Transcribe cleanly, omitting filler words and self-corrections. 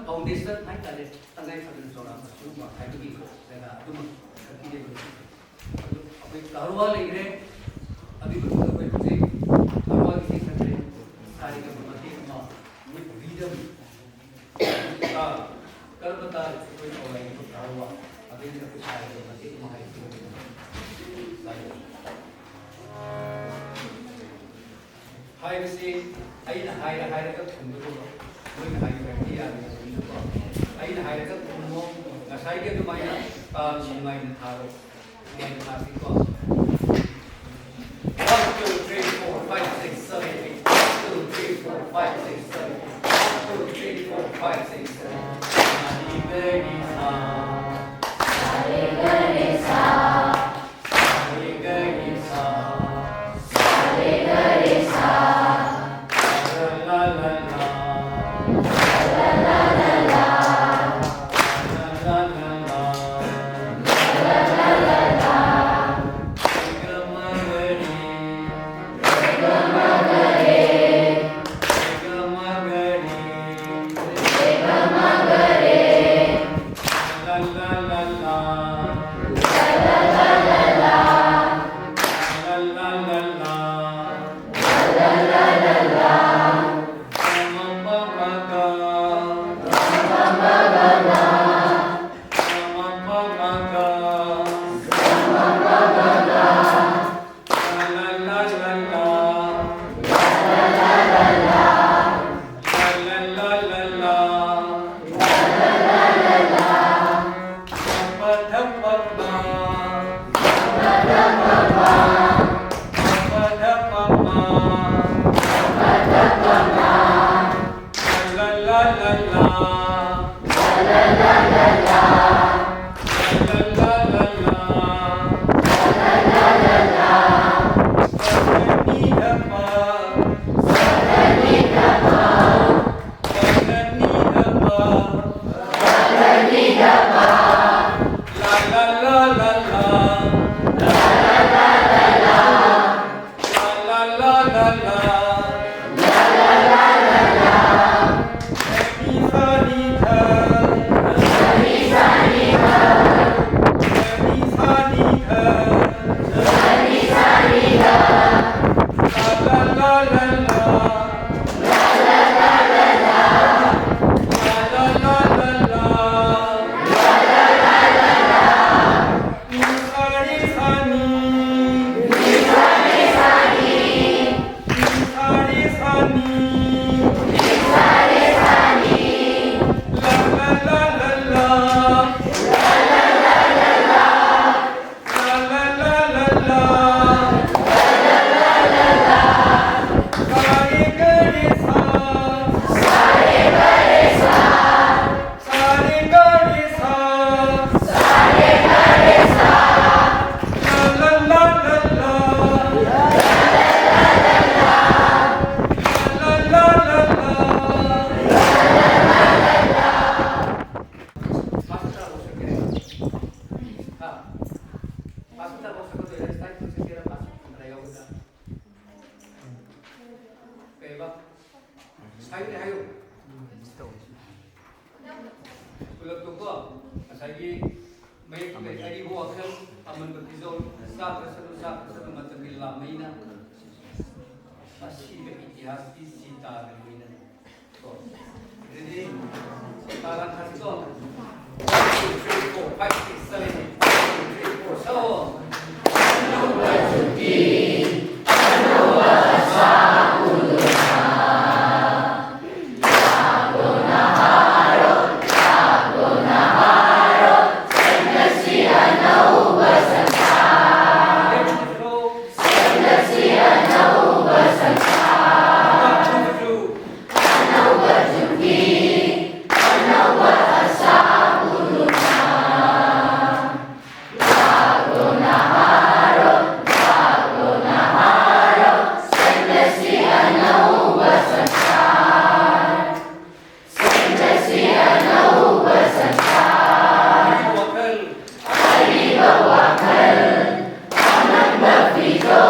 foundation haitare tangai sabin zora suma haibagi daga dum kide bu abai karwa leire abi bu ko je karwa ki sare sari ka mati ma ni freedom ka karbata koi awai ko karwa abi ni ko sari ka mati ma hai ko hai bisi aina hai ka thundu ko moi hai ka dia aina hai ka thunmo ngasai ke dumaya ka simai na tharo mai na si ko 1 2 3 4 5 6 7 8 2 3 4 5 6 7 1 2 3 4 5 6 7 Sari gari sa Sari gari sa Sari gari sa Sari gari sa la la la la la la la la la la la la la Gamagari Gamagari Gamagari Gamagari la la la la la la la la la la la la la la la la la fish.